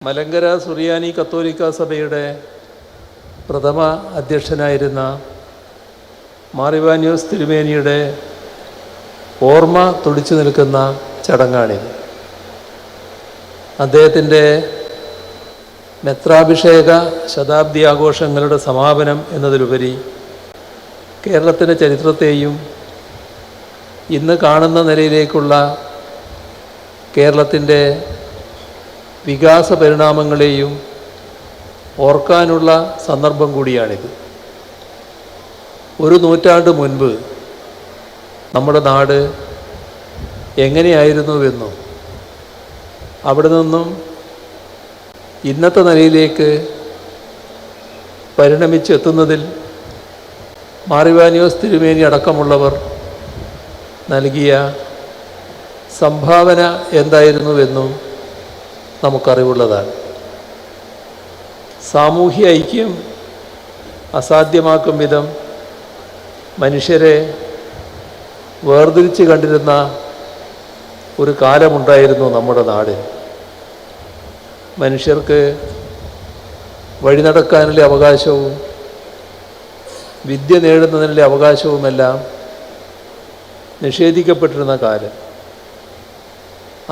മലങ്കര സുറിയാനി കത്തോലിക്ക സഭയുടെ പ്രഥമ അധ്യക്ഷനായിരുന്ന മാർ ഇവാനിയോസ് തിരുമേനിയുടെ ഓർമ്മ തുടിച്ചു നിൽക്കുന്ന ചടങ്ങാണിത്. അദ്ദേഹത്തിൻ്റെ മെത്രാഭിഷേക ശതാബ്ദി ആഘോഷങ്ങളുടെ സമാപനം എന്നതിലുപരി കേരളത്തിൻ്റെ ചരിത്രത്തെയും ഇന്ന് കാണുന്ന നിലയിലേക്കുള്ള കേരളത്തിൻ്റെ വികാസ പരിണാമങ്ങളെയും ഓർക്കാനുള്ള സന്ദർഭം കൂടിയാണിത്. ഒരു നൂറ്റാണ്ട് മുൻപ് നമ്മുടെ നാട് എങ്ങനെയായിരുന്നുവെന്നും അവിടെ നിന്നും ഇന്നത്തെ നിലയിലേക്ക് പരിണമിച്ചെത്തുന്നതിൽ മാർ ഇവാനിയോസ് തിരുമേനി അടക്കമുള്ളവർ നൽകിയ സംഭാവന എന്തായിരുന്നുവെന്നും നമുക്കറിവുള്ളതാണ്. സാമൂഹ്യ ഐക്യം അസാധ്യമാക്കും വിധം മനുഷ്യരെ വേർതിരിച്ച് കണ്ടിരുന്ന ഒരു കാലമുണ്ടായിരുന്നു നമ്മുടെ നാട്. മനുഷ്യർക്ക് വഴി നടക്കാനുള്ള അവകാശവും വിദ്യ നേടുന്നതിനുള്ള അവകാശവുമെല്ലാം നിഷേധിക്കപ്പെട്ടിരുന്ന കാലം.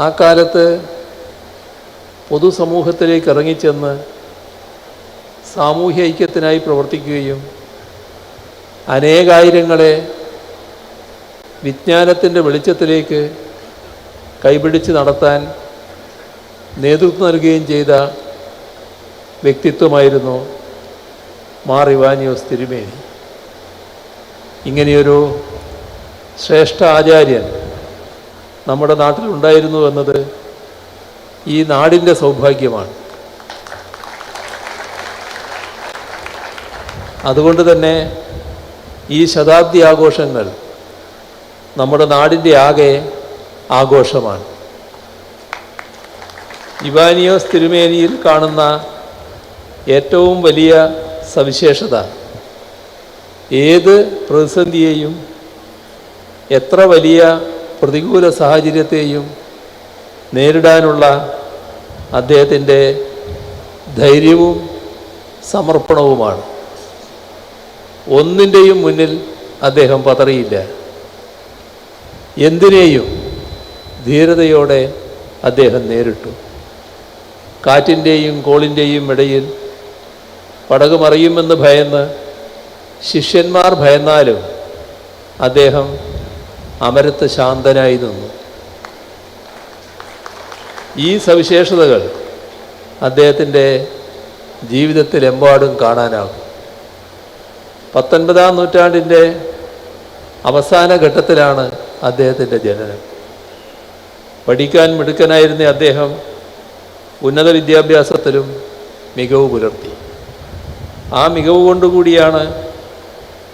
ആ കാലത്ത് പൊതുസമൂഹത്തിലേക്ക് ഇറങ്ങിച്ചെന്ന് സാമൂഹ്യ ഐക്യത്തിനായി പ്രവർത്തിക്കുകയും അനേകായിരങ്ങളെ വിജ്ഞാനത്തിൻ്റെ വെളിച്ചത്തിലേക്ക് കൈപിടിച്ച് നടത്താൻ നേതൃത്വം നൽകുകയും ചെയ്ത വ്യക്തിത്വമായിരുന്നു മാർ ഇവാനിയോസ് തിരുമേനി. ഇങ്ങനെയൊരു ശ്രേഷ്ഠ ആചാര്യൻ നമ്മുടെ നാട്ടിലുണ്ടായിരുന്നു എന്നത് ഈ നാടിൻ്റെ സൗഭാഗ്യമാണ്. അതുകൊണ്ട് തന്നെ ഈ ശതാബ്ദി ആഘോഷങ്ങൾ നമ്മുടെ നാടിൻ്റെ ആകെ ആഘോഷമാണ്. ഇവാനിയോസ് തിരുമേനിയിൽ കാണുന്ന ഏറ്റവും വലിയ സവിശേഷത ഏത് പ്രതിസന്ധിയെയും എത്ര വലിയ പ്രതികൂല സാഹചര്യത്തെയും നേരിടാനുള്ള അദ്ദേഹത്തിൻ്റെ ധൈര്യവും സമർപ്പണവുമാണ്. ഒന്നിൻ്റെയും മുന്നിൽ അദ്ദേഹം പതറിയില്ല. എന്തിനേയും ധീരതയോടെ അദ്ദേഹം നേരിട്ടു. കാറ്റിൻ്റെയും കോളിൻ്റെയും ഇടയിൽ പടക് മറിയുമെന്ന് ഭയന്ന് ശിഷ്യന്മാർ ഭയന്നാലും അദ്ദേഹം അമരത്ത് ശാന്തനായി നിന്നു. ഈ സവിശേഷതകൾ അദ്ദേഹത്തിൻ്റെ ജീവിതത്തിലെമ്പാടും കാണാനാകും. 19-ാം നൂറ്റാണ്ടിൻ്റെ അവസാന ഘട്ടത്തിലാണ് അദ്ദേഹത്തിൻ്റെ ജനനം. പഠിക്കാൻ മിടുക്കനായിരുന്ന അദ്ദേഹം ഉന്നത വിദ്യാഭ്യാസത്തിലും മികവ് പുലർത്തി. ആ മികവ് കൊണ്ടുകൂടിയാണ്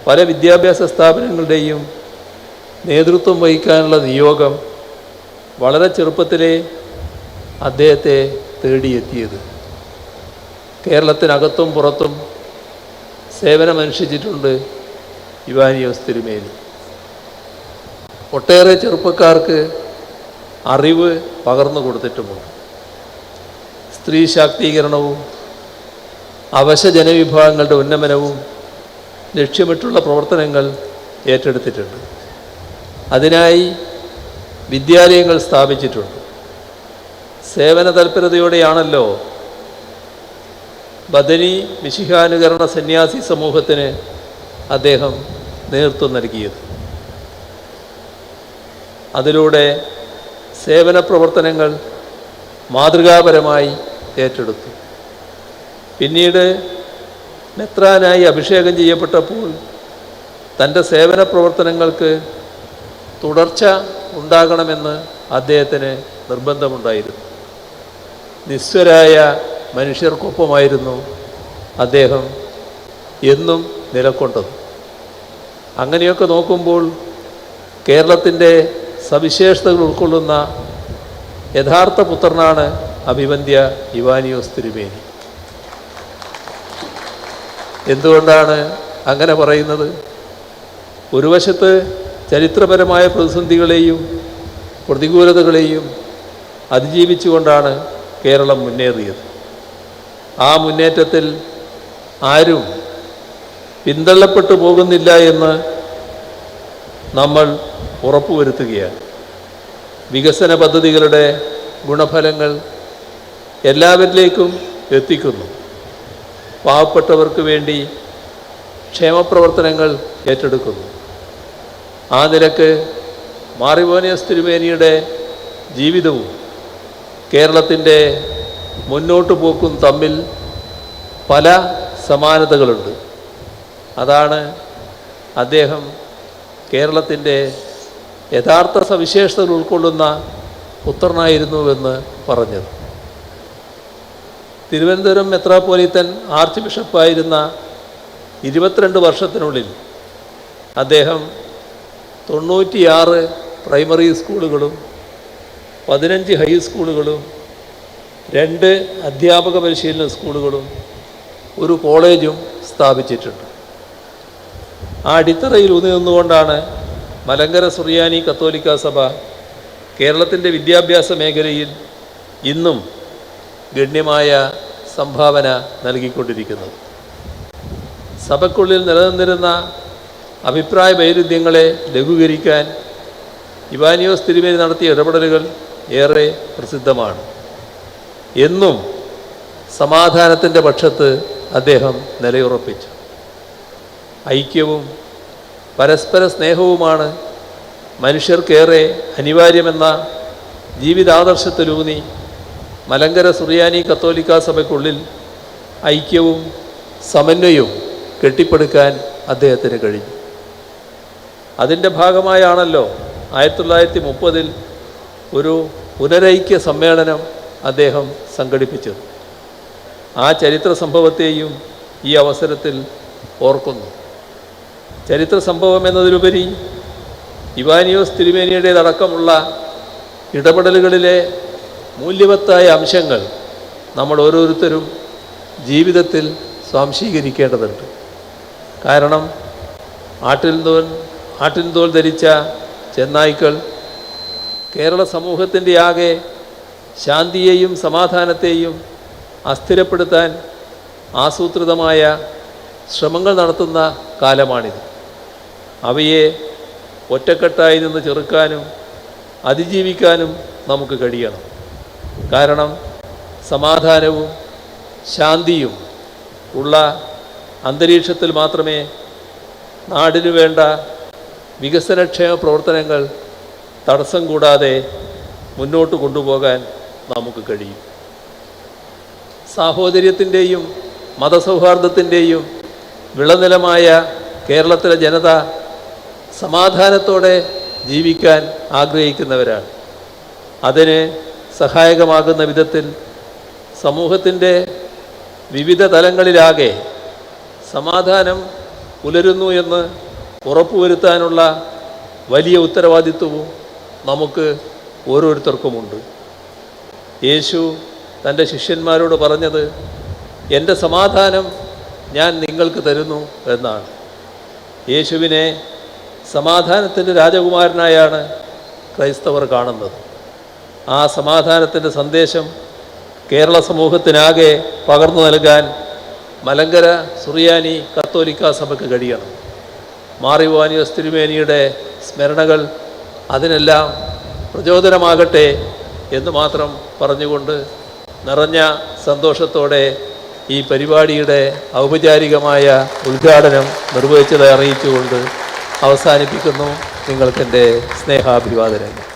പല വിദ്യാഭ്യാസ സ്ഥാപനങ്ങളുടെയും നേതൃത്വം വഹിക്കാനുള്ള നിയോഗം വളരെ ചെറുപ്പത്തിലേ അദ്ദേഹത്തെ തേടിയെത്തിയത്. കേരളത്തിനകത്തും പുറത്തും സേവനമനുഷ്ഠിച്ചിട്ടുണ്ട് ഇവാനിയോസ് തിരുമേനി. ഒട്ടേറെ ചെറുപ്പക്കാർക്ക് അറിവ് പകർന്നു കൊടുത്തിട്ടുമുണ്ട്. സ്ത്രീ ശാക്തീകരണവും അവശ ജനവിഭാഗങ്ങളുടെ ഉന്നമനവും ലക്ഷ്യമിട്ടുള്ള പ്രവർത്തനങ്ങൾ ഏറ്റെടുത്തിട്ടുണ്ട്. അതിനായി വിദ്യാലയങ്ങൾ സ്ഥാപിച്ചിട്ടുണ്ട്. സേവന തൽപരതയോടെയാണല്ലോ ബദനി മിശിഹാനുകരണ സന്യാസി സമൂഹത്തിന് അദ്ദേഹം നേതൃത്വം നൽകിയത്. അതിലൂടെ സേവന പ്രവർത്തനങ്ങൾ മാതൃകാപരമായി ഏറ്റെടുത്തു. പിന്നീട് മെത്രാനായി അഭിഷേകം ചെയ്യപ്പെട്ടപ്പോൾ തൻ്റെ സേവന പ്രവർത്തനങ്ങൾക്ക് തുടർച്ച ഉണ്ടാകണമെന്ന് അദ്ദേഹത്തിന് നിർബന്ധമുണ്ടായിരുന്നു. നിസ്വരായ മനുഷ്യർക്കൊപ്പമായിരുന്നു അദ്ദേഹം എന്നും നിലകൊണ്ടത്. അങ്ങനെയൊക്കെ നോക്കുമ്പോൾ കേരളത്തിൻ്റെ സവിശേഷതകൾ ഉൾക്കൊള്ളുന്ന യഥാർത്ഥ പുത്രനാണ് അഭിവന്ദ്യ ഇവാനിയോസ് തിരുമേനി. എന്തുകൊണ്ടാണ് അങ്ങനെ പറയുന്നത്? ഒരു വശത്ത് ചരിത്രപരമായ പ്രതിസന്ധികളെയും പ്രതികൂലതകളെയും അതിജീവിച്ചുകൊണ്ടാണ് കേരളം മുന്നേറിയത്. ആ മുന്നേറ്റത്തിൽ ആരും പിന്തള്ളപ്പെട്ടു പോകുന്നില്ല എന്ന് നമ്മൾ ഉറപ്പുവരുത്തുകയാണ്. വികസന പദ്ധതികളുടെ ഗുണഫലങ്ങൾ എല്ലാവരിലേക്കും എത്തിക്കുന്നു. പാവപ്പെട്ടവർക്ക് വേണ്ടി ക്ഷേമപ്രവർത്തനങ്ങൾ ഏറ്റെടുക്കുന്നു. ആ നിലക്ക് മാറിവോനിയസ് തിരുമേനിയുടെ ജീവിതവും കേരളത്തിൻ്റെ മുന്നോട്ടു പോക്കും തമ്മിൽ പല സമാനതകളുണ്ട്. അതാണ് അദ്ദേഹം കേരളത്തിൻ്റെ യഥാർത്ഥ സവിശേഷതകൾ ഉൾക്കൊള്ളുന്ന പുത്രനായിരുന്നുവെന്ന് പറഞ്ഞത്. തിരുവനന്തപുരം മെത്രാപ്പോലീത്തൻ ആർച്ച് ബിഷപ്പായിരുന്ന 22 വർഷത്തിനുള്ളിൽ അദ്ദേഹം 96 പ്രൈമറി സ്കൂളുകളും 15 ഹൈസ്കൂളുകളും 2 അധ്യാപക പരിശീലന സ്കൂളുകളും ഒരു കോളേജും സ്ഥാപിച്ചിട്ടുണ്ട്. ആ അടിത്തറയിൽ ഊന്നി നിന്നുകൊണ്ടാണ് മലങ്കര സുറിയാനി കത്തോലിക്ക സഭ കേരളത്തിൻ്റെ വിദ്യാഭ്യാസ മേഖലയിൽ ഇന്നും ഗണ്യമായ സംഭാവന നൽകിക്കൊണ്ടിരിക്കുന്നത്. സഭയ്ക്കുള്ളിൽ നിലനിന്നിരുന്ന അഭിപ്രായ വൈരുദ്ധ്യങ്ങളെ ലഘൂകരിക്കാൻ ഇവാനിയോസ് തിരുമേനി നടത്തിയ ഇടപെടലുകൾ ഏറെ പ്രസിദ്ധമാണ്. എന്നും സമാധാനത്തിൻ്റെ പക്ഷത്ത് അദ്ദേഹം നിലയുറപ്പിച്ചു. ഐക്യവും പരസ്പര സ്നേഹവുമാണ് മനുഷ്യർക്കേറെ അനിവാര്യമെന്ന ജീവിതാദർശത്തിലൂന്നി മലങ്കര സുറിയാനി കത്തോലിക്ക സഭയ്ക്കുള്ളിൽ ഐക്യവും സമന്വയവും കെട്ടിപ്പടുക്കാൻ അദ്ദേഹത്തിന് കഴിഞ്ഞു. അതിൻ്റെ ഭാഗമായാണല്ലോ 1930 ഒരു പുനരൈക്യ സമ്മേളനം അദ്ദേഹം സംഘടിപ്പിച്ചത്. ആ ചരിത്ര സംഭവത്തെയും ഈ അവസരത്തിൽ ഓർക്കുന്നു. ചരിത്ര സംഭവം എന്നതിലുപരി ഇവാനിയോസ് തിരുമേനിയുടേതടക്കമുള്ള ഇടപെടലുകളിലെ മൂല്യവത്തായ അംശങ്ങൾ നമ്മൾ ഓരോരുത്തരും ജീവിതത്തിൽ സ്വാംശീകരിക്കേണ്ടതുണ്ട്. കാരണം ആട്ടിൻതോൽ ധരിച്ച ചെന്നായ്ക്കൾ കേരള സമൂഹത്തിൻ്റെ ആകെ ശാന്തിയെയും സമാധാനത്തെയും അസ്ഥിരപ്പെടുത്താൻ ആസൂത്രിതമായ ശ്രമങ്ങൾ നടത്തുന്ന കാലമാണിത്. അവയെ ഒറ്റക്കെട്ടായി നിന്ന് ചെറുക്കാനും അതിജീവിക്കാനും നമുക്ക് കഴിയണം. കാരണം സമാധാനവും ശാന്തിയും ഉള്ള അന്തരീക്ഷത്തിൽ മാത്രമേ നാടിനു വേണ്ട വികസനക്ഷേമ പ്രവർത്തനങ്ങൾ തടസ്സം കൂടാതെ മുന്നോട്ട് കൊണ്ടുപോകാൻ നമുക്ക് കഴിയും. സാഹോദര്യത്തിൻ്റെയും മതസൗഹാർദ്ദത്തിൻ്റെയും വിളനിലമായ കേരളത്തിലെ ജനത സമാധാനത്തോടെ ജീവിക്കാൻ ആഗ്രഹിക്കുന്നവരാണ്. അതിന് സഹായകമാകുന്ന വിധത്തിൽ സമൂഹത്തിൻ്റെ വിവിധ തലങ്ങളിലാകെ സമാധാനം പുലരുന്നു എന്ന് ഉറപ്പുവരുത്താനുള്ള വലിയ ഉത്തരവാദിത്വവും നമുക്ക് ഓരോരുത്തർക്കുമുണ്ട്. യേശു തൻ്റെ ശിഷ്യന്മാരോട് പറഞ്ഞത്, എൻ്റെ സമാധാനം ഞാൻ നിങ്ങൾക്ക് തരുന്നു എന്നാണ്. യേശുവിനെ സമാധാനത്തിൻ്റെ രാജകുമാരനായാണ് ക്രൈസ്തവർ കാണുന്നത്. ആ സമാധാനത്തിൻ്റെ സന്ദേശം കേരള സമൂഹത്തിനാകെ പകർന്നു നൽകാൻ മലങ്കര സുറിയാനി കത്തോലിക്ക സഭയ്ക്ക് കഴിയണം. മാറിവാനിയോസ് തിരുമേനിയുടെ സ്മരണകൾ അതിനെല്ലാം പ്രചോദനമാകട്ടെ എന്ന് മാത്രം പറഞ്ഞുകൊണ്ട് നിറഞ്ഞ സന്തോഷത്തോടെ ഈ പരിപാടിയുടെ ഔപചാരികമായ ഉദ്ഘാടനം നിർവഹിച്ചതായി അറിയിച്ചുകൊണ്ട് അവസാനിപ്പിക്കുന്നു. നിങ്ങൾക്കെൻ്റെ സ്നേഹാഭിവാദനങ്ങൾ.